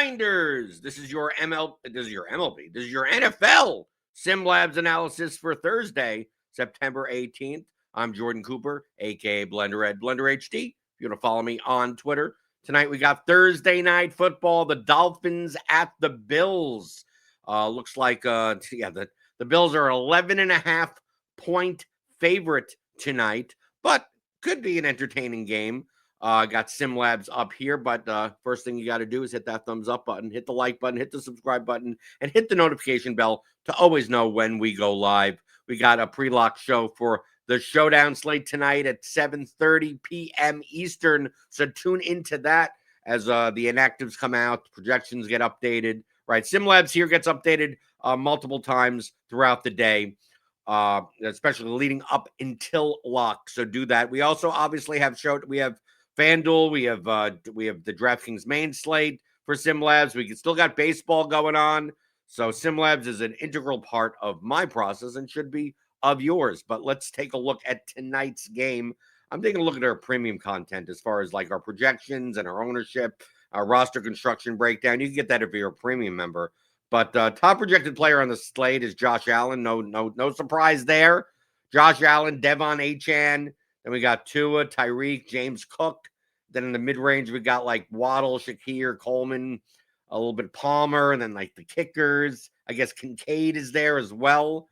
RotoGrinders. This is your MLB. This is your NFL SimLabs analysis for Thursday, September 18th. I'm Jordan Cooper, aka BlenderHD. If you want to follow me on Twitter. Tonight we got Thursday night football. The Dolphins at the Bills. Looks like the Bills are 11.5-point favorite tonight, but could be an entertaining game. Got SimLabs up here, but first thing you got to do is hit that thumbs up button, hit the like button, hit the subscribe button, and hit the notification bell to always know when we go live. We got a pre-lock show for the Showdown slate tonight at 7:30 p.m. Eastern, so tune into that as the inactives come out, projections get updated. Right, SimLabs here gets updated multiple times throughout the day, especially leading up until lock. So do that. We also obviously have FanDuel, we have the DraftKings main slate for SimLabs. We still got baseball going on. So SimLabs is an integral part of my process and should be of yours. But let's take a look at tonight's game. I'm taking a look at our premium content as far as like our projections and our ownership, our roster construction breakdown. You can get that if you're a premium member. But top projected player on the slate is Josh Allen. No surprise there. Josh Allen, Devon Achane. Then we got Tua, Tyreek, James Cook. Then in the mid-range, we got like Waddle, Shakir, Coleman, a little bit Palmer, and then like the kickers. I guess Kincaid is there as well.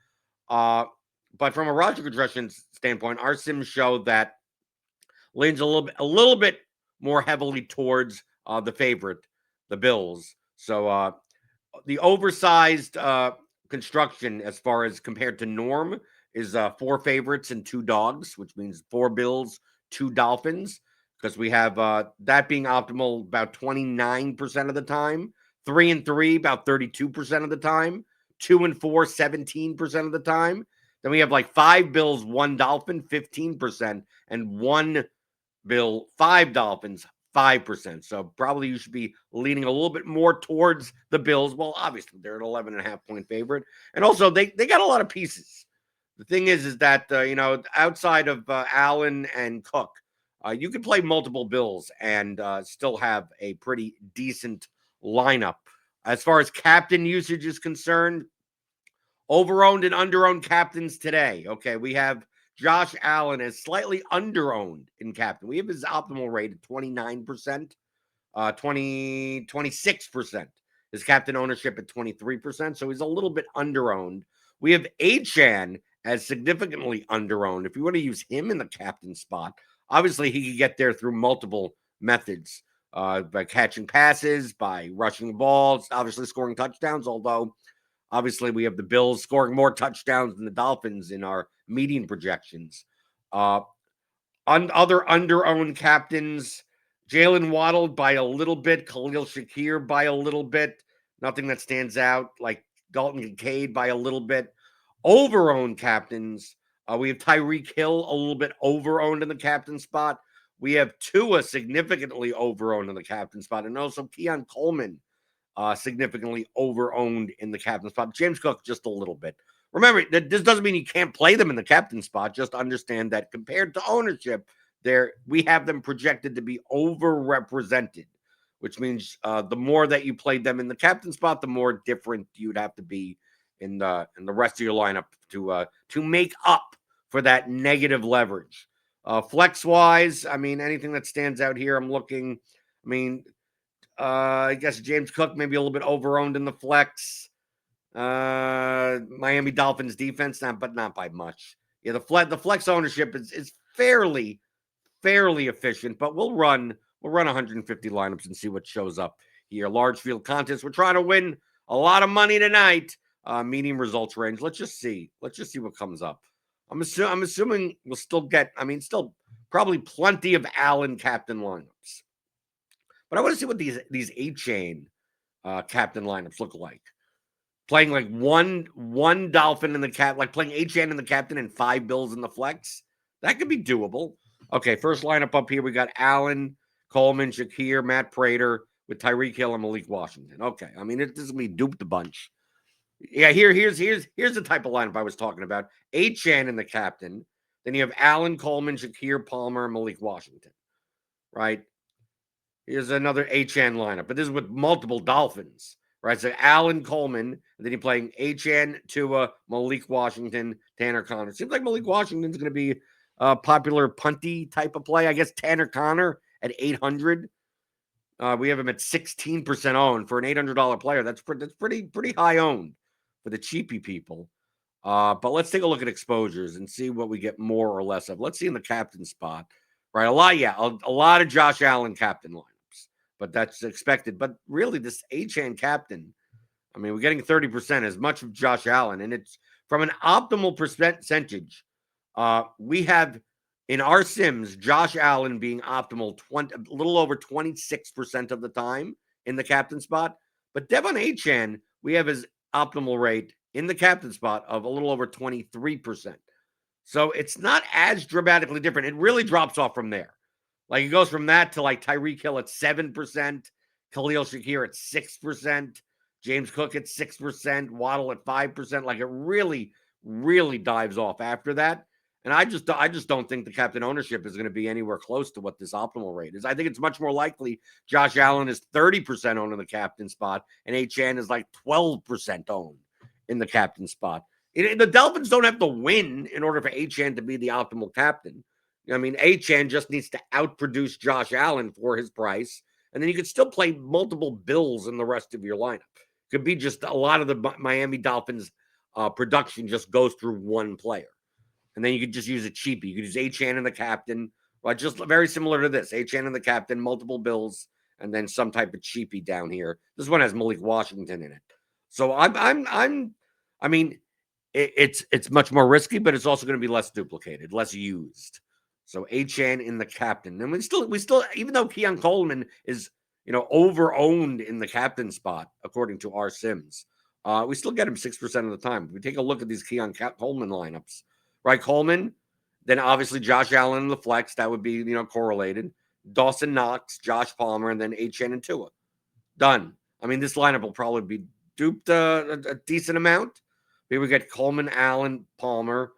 But from a roster construction standpoint, our sims show that leans a little bit more heavily towards the favorite, the Bills. So the oversized construction as far as compared to norm is 4 favorites and 2 dogs, which means 4 Bills, 2 Dolphins, because we have that being optimal about 29% of the time, 3 and 3 about 32% of the time, 2 and 4 17% of the time. Then we have like 5 Bills, 1 Dolphin 15%, and 1 Bill, 5 Dolphins 5%. So probably you should be leaning a little bit more towards the Bills. Well, obviously they're an 11.5-point favorite, and also they got a lot of pieces. The thing is that outside of Allen and Cook, you can play multiple Bills and still have a pretty decent lineup. As far as captain usage is concerned, overowned and underowned captains today. Okay, we have Josh Allen as slightly underowned in captain. We have his optimal rate at 29%, 26%. His captain ownership at 23%, so he's a little bit underowned. We have Achane as significantly underowned. If you want to use him in the captain spot, obviously he could get there through multiple methods, by catching passes, by rushing balls, obviously scoring touchdowns, although obviously we have the Bills scoring more touchdowns than the Dolphins in our median projections. Other underowned captains, Jalen Waddle by a little bit, Khalil Shakir by a little bit, nothing that stands out, like Dalton Kincaid by a little bit. Overowned captains, we have Tyreek Hill a little bit overowned in the captain spot. We have Tua significantly overowned in the captain spot, and also Keon Coleman significantly overowned in the captain spot. James Cook just a little bit. Remember, this doesn't mean you can't play them in the captain spot. Just understand that compared to ownership, we have them projected to be overrepresented, which means the more that you played them in the captain spot, the more different you'd have to be in the rest of your lineup to make up for that negative leverage. Flex wise, I mean, anything that stands out here, I'm looking. I mean, I guess James Cook maybe a little bit overowned in the flex. Miami Dolphins defense, but not by much. Yeah, the flex ownership is fairly efficient, but we'll run 150 lineups and see what shows up here. Large field contest. We're trying to win a lot of money tonight. Medium results range. Let's just see what comes up. I'm assuming we'll still get. I mean, still probably plenty of Allen captain lineups. But I want to see what these Achane captain lineups look like. Playing like one Dolphin in the cap, like playing Achane in the captain and 5 Bills in the flex. That could be doable. Okay, first lineup up here, we got Allen, Coleman, Shakir, Matt Prater with Tyreek Hill and Malik Washington. Okay, I mean, this is going to be duped a bunch. Yeah, here's the type of lineup I was talking about. Achane in the captain. Then you have Allen, Coleman, Shakir, Palmer, Malik Washington. Right? Here's another Achan lineup, but this is with multiple Dolphins, right? So Allen Coleman, and then you're playing Achan, Tua, Malik Washington, Tanner Connor. Seems like Malik Washington's going to be a popular punty type of play. I guess Tanner Connor at 800. We have him at 16% owned for an $800 player. That's pretty high owned for the cheapy people. But let's take a look at exposures and see what we get more or less of. Let's see in the captain spot, right? A lot of Josh Allen captain lineups, but that's expected. But really, this Achan captain, I mean, we're getting 30% as much of Josh Allen, and it's from an optimal percentage. We have in our sims Josh Allen being optimal a little over 26% of the time in the captain spot, but Devon Achan we have his optimal rate in the captain spot of a little over 23%. So it's not as dramatically different. It really drops off from there. Like it goes from that to like Tyreek Hill at 7%, Khalil Shakir at 6%, James Cook at 6%, Waddle at 5%. Like it really, really dives off after that. And I just don't think the captain ownership is going to be anywhere close to what this optimal rate is. I think it's much more likely Josh Allen is 30% owned in the captain spot, and Achan is like 12% owned in the captain spot. The Dolphins don't have to win in order for Achan to be the optimal captain. I mean, Achan just needs to outproduce Josh Allen for his price, and then you could still play multiple Bills in the rest of your lineup. Could be just a lot of the Miami Dolphins production just goes through one player. And then you could just use a cheapie. You could use Achan and the captain, right? Just very similar to this. Achan and the captain, multiple Bills, and then some type of cheapie down here. This one has Malik Washington in it. So I mean, it's much more risky, but it's also going to be less duplicated, less used. So Achan in the captain. And we still, even though Keon Coleman is, over owned in the captain spot, according to our sims, we still get him 6% of the time. If we take a look at these Keon Coleman lineups, right? Coleman, then obviously Josh Allen in the flex, that would be, correlated. Dawson Knox, Josh Palmer, and then Achan and Tua. Done. I mean, this lineup will probably be duped a decent amount. We would get Coleman, Allen, Palmer,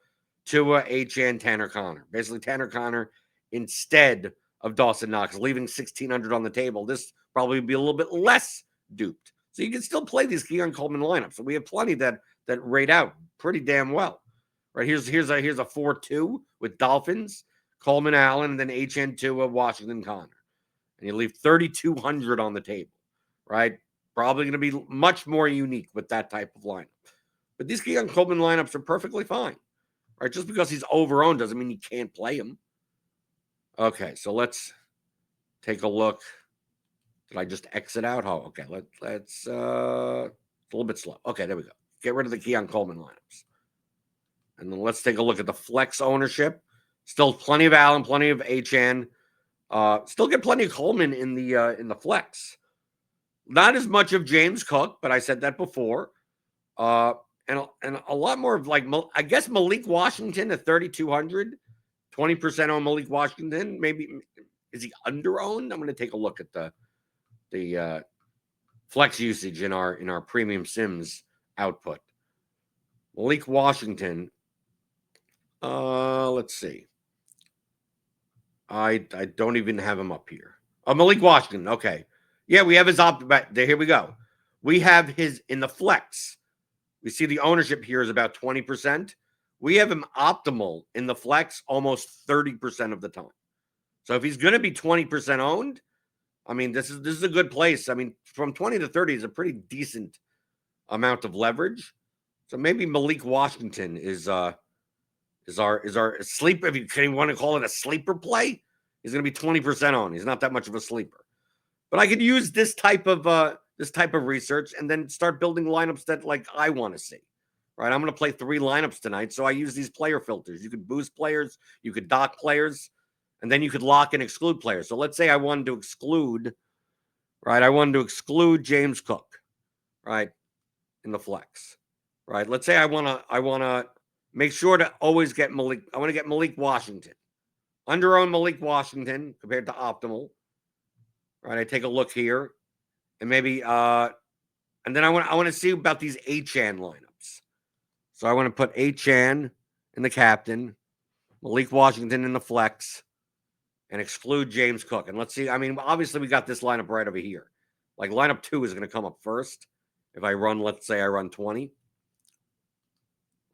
Tua, Achan, Tanner Connor. Basically, Tanner Connor instead of Dawson Knox, leaving 1,600 on the table. This probably would be a little bit less duped. So you can still play these Keon Coleman lineups. So we have plenty that rate out pretty damn well. Right, here's a 4-2 with Dolphins, Coleman, Allen, and then Achan, Tua, Washington, Connor. And you leave 3,200 on the table, right? Probably going to be much more unique with that type of lineup. But these Keon Coleman lineups are perfectly fine, right? Just because he's over-owned doesn't mean you can't play him. Okay, so let's take a look. Did I just exit out? Oh, okay. Let's a little bit slow. Okay, there we go. Get rid of the Keon Coleman lineups. And then let's take a look at the flex ownership. Still plenty of Allen, plenty of Achan. Still get plenty of Coleman in the flex. Not as much of James Cook, but I said that before. And a lot more of I guess Malik Washington at 3,200, 20% on Malik Washington. Maybe is he under-owned? I'm going to take a look at the flex usage in our premium sims output. Malik Washington. Let's see. I don't even have him up here. Oh, Malik Washington. Okay. Yeah, we have his here we go. We have his in the flex. We see the ownership here is about 20%. We have him optimal in the flex almost 30% of the time. So if he's going to be 20% owned, I mean, this is a good place. I mean, from 20 to 30 is a pretty decent amount of leverage. So maybe Malik Washington is our sleeper. If you want to call it a sleeper play, he's going to be 20% on. He's not that much of a sleeper. But I could use this type of research and then start building lineups that I want to see. Right? I'm going to play 3 lineups tonight, so I use these player filters. You could boost players, you could dock players, and then you could lock and exclude players. So let's say I wanted to exclude, right? I wanted to exclude James Cook, right, in the flex, right? Let's say I want to make sure to always get Malik. I want to get Malik Washington, under-owned Malik Washington compared to optimal. Right, I take a look here, and maybe, and then I want to see about these Achan lineups. So I want to put Achan in the captain, Malik Washington in the flex, and exclude James Cook. And let's see. I mean, obviously we got this lineup right over here. Like lineup 2 is going to come up first. If I run, let's say I run 20.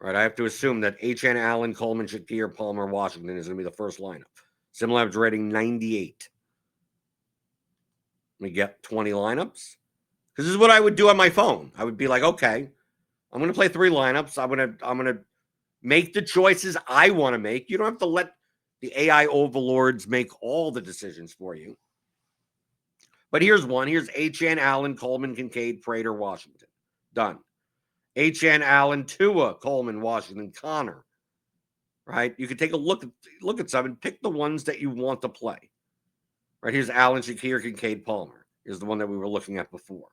Right, I have to assume that H.N. Allen, Coleman, Shakir, Palmer, Washington is going to be the first lineup. SimLabs rating 98. Let me get 20 lineups. Because this is what I would do on my phone. I would be like, okay, I'm going to play 3 lineups. I'm going to make the choices I want to make. You don't have to let the AI overlords make all the decisions for you. But here's one. Here's H.N. Allen, Coleman, Kincaid, Prater, Washington. Done. H.N. Allen, Tua, Coleman, Washington, Connor. Right? You can take a look at some and pick the ones that you want to play. Right? Here's Allen, Shakir, Kincaid, Palmer. Here's the one that we were looking at before.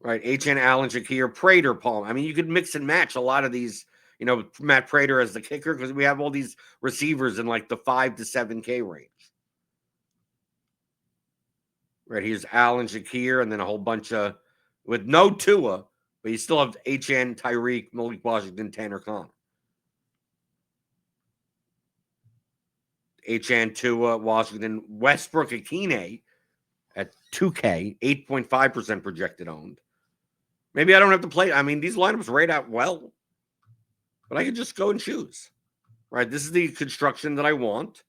Right? H.N. Allen, Shakir, Prater, Palmer. I mean, you could mix and match a lot of these, Matt Prater as the kicker, because we have all these receivers in like the 5 to 7K range. Right? Here's Allen, Shakir, and then a whole bunch of, with no Tua, but you still have H.N., Tyreek, Malik Washington, Tanner Connor. H.N., Tua, Washington, Westbrook, Akine at 2K, 8.5% projected owned. Maybe I don't have to play. I mean, these lineups rate out well, but I could just go and choose. Right? This is the construction that I want,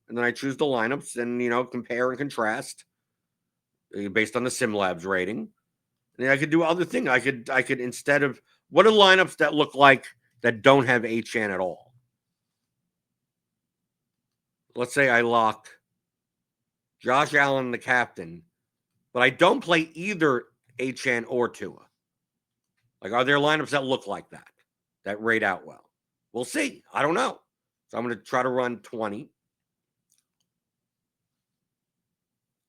and then I choose the lineups and, compare and contrast based on the SimLabs rating. And I could do other things. I could instead of, what are lineups that look like that don't have H.N. at all? Let's say I lock Josh Allen, the captain, but I don't play either H.N. or Tua. Like, are there lineups that look like that rate out well? We'll see. I don't know. So I'm going to try to run 20.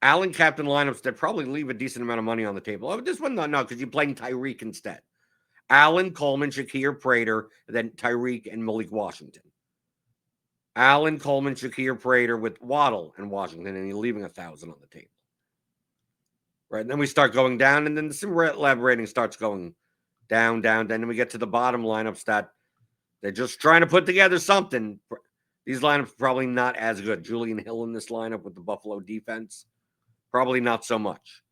Allen captain lineups that probably leave a decent amount of money on the table. Oh, this one, no, because you're playing Tyreek instead. Allen, Coleman, Shakir, Prater, and then Tyreek and Malik Washington. Allen, Coleman, Shakir, Prater with Waddle and Washington, and you're leaving 1,000 on the table. Right, and then we start going down, and then the SimLab rating starts going down. Then we get to the bottom lineups that they're just trying to put together something. These lineups probably not as good. Julian Hill in this lineup with the Buffalo defense, probably not so much.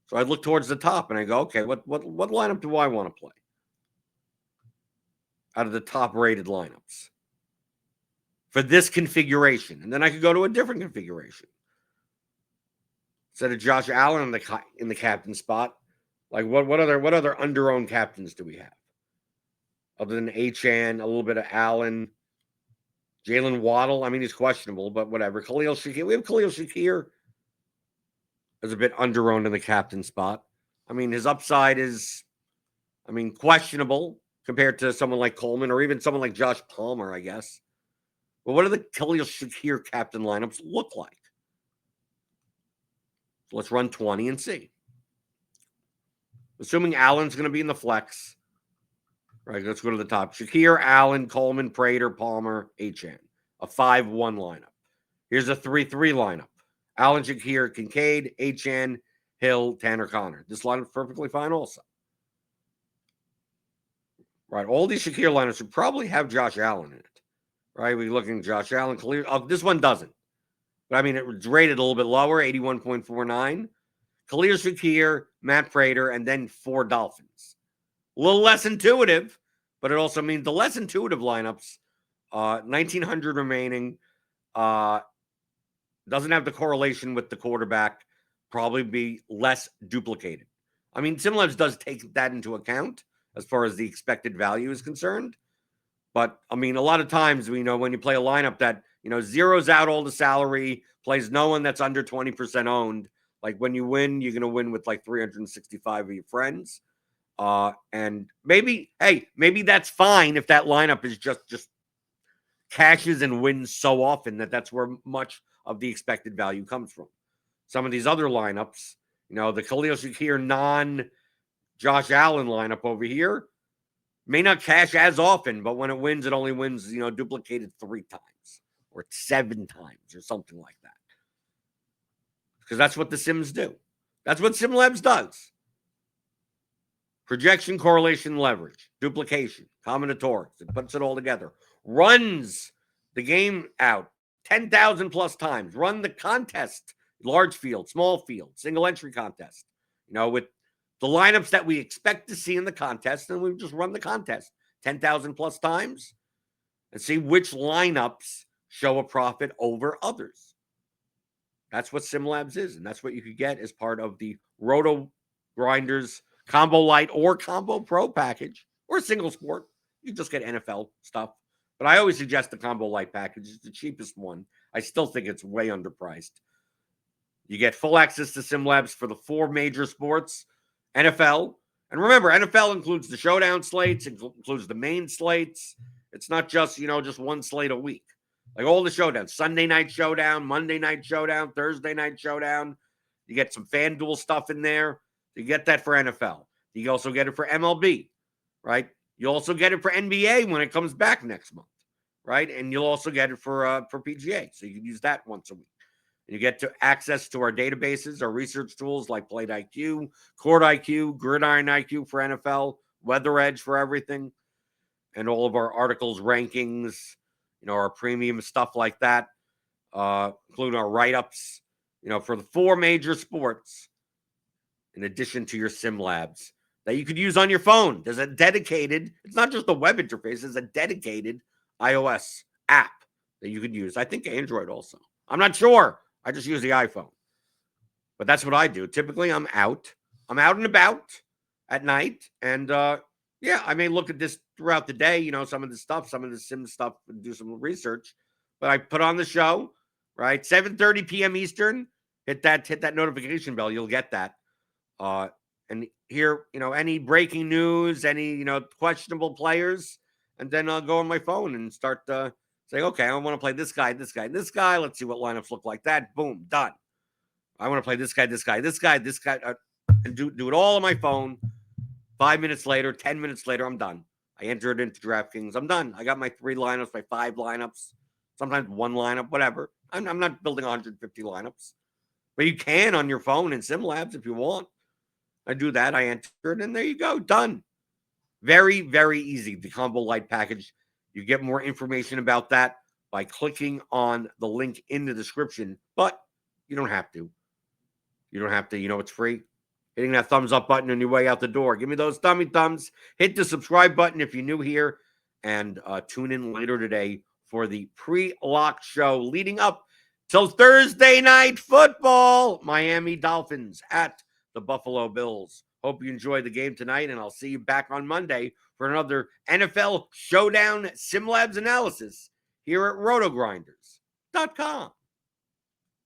So I look towards the top and I go, okay, what lineup do I want to play out of the top rated lineups for this configuration? And then I could go to a different configuration. Instead of Josh Allen in the captain spot, like what other under-owned captains do we have? Other than H.N., a little bit of Allen, Jalen Waddle. I mean, he's questionable, but whatever. Khalil Shakir. We have Khalil Shakir as a bit under-owned in the captain spot. I mean, his upside is, questionable compared to someone like Coleman or even someone like Josh Palmer, I guess. But what do the Khalil Shakir captain lineups look like? So let's run 20 and see. Assuming Allen's going to be in the flex. Right, let's go to the top. Shakir, Allen, Coleman, Prater, Palmer, H.N. A 5-1 lineup. Here's a 3-3 lineup. Allen, Shakir, Kincaid, H.N., Hill, Tanner Connor. This lineup's perfectly fine also. Right, all these Shakir lineups should probably have Josh Allen in it. Right, we're looking at Josh Allen. This one doesn't. But, it's rated a little bit lower, 81.49. Khalil Shakir, Matt Prater, and then 4 Dolphins. A little less intuitive, but it also means the less intuitive lineups, 1,900 remaining, doesn't have the correlation with the quarterback, probably be less duplicated. SimLabs does take that into account as far as the expected value is concerned. But, a lot of times, when you play a lineup that, zeroes out all the salary, plays no one that's under 20% owned, like when you win, you're going to win with like 365 of your friends. And maybe that's fine if that lineup is just cashes and wins so often that's where much of the expected value comes from. Some of these other lineups, the Khalil Shakir non-Josh Allen lineup over here may not cash as often, but when it wins, it only wins, duplicated 3 times or 7 times or something like that. Because that's what the Sims do. That's what SimLabs does. Projection, correlation, leverage, duplication, combinatorics. It puts it all together. Runs the game out 10,000 plus times. Run the contest, large field, small field, single entry contest, with the lineups that we expect to see in the contest. And we just run the contest 10,000 plus times and see which lineups show a profit over others. That's what SimLabs is. And that's what you could get as part of the RotoGrinders Combo Light or Combo Pro package or single sport. You just get NFL stuff. But I always suggest the Combo Light package. It's the cheapest one. I still think it's way underpriced. You get full access to SimLabs for the 4 major sports, NFL. And remember, NFL includes the showdown slates, includes the main slates. It's not just, just one slate a week. Like all the showdowns, Sunday night showdown, Monday night showdown, Thursday night showdown. You get some FanDuel stuff in there. You get that for NFL. You also get it for MLB, right? You also get it for NBA when it comes back next month, right? And you'll also get it for PGA. So you can use that once a week. And you get to access to our databases, our research tools like Plate IQ, Court IQ, Gridiron IQ for NFL, Weather Edge for everything, and all of our articles, rankings, our premium stuff like that, including our write-ups, for the 4 major sports, in addition to your SimLabs that you could use on your phone. There's a dedicated, it's not just a web interface, it's a dedicated iOS app that you could use. I think Android also. I'm not sure. I just use the iPhone. But that's what I do. Typically, I'm out and about at night. And I may look at this throughout the day, some of the Sim stuff, and do some research. But I put on the show, right? 7:30 p.m. Eastern. Hit that notification bell. You'll get that. And hear, any breaking news, any, questionable players. And then I'll go on my phone and start saying, okay, I want to play this guy, this guy, this guy. Let's see what lineups look like that. Boom, done. I want to play this guy, this guy, this guy, this guy, and do it all on my phone. 5 minutes later, 10 minutes later, I'm done. I enter it into DraftKings. I'm done. I got my 3 lineups, my 5 lineups, sometimes 1 lineup, whatever. I'm not building 150 lineups. But you can on your phone in SimLabs if you want. I do that. I enter it, and there you go. Done. Very, very easy. The Combo Light package. You get more information about that by clicking on the link in the description. But you don't have to. You don't have to. It's free. Hitting that thumbs up button on your way out the door. Give me those thumbs. Hit the subscribe button if you're new here. And tune in later today for the pre-lock show leading up till Thursday night football. Miami Dolphins at the Buffalo Bills. Hope you enjoyed the game tonight, and I'll see you back on Monday for another NFL Showdown SimLabs analysis here at RotoGrinders.com.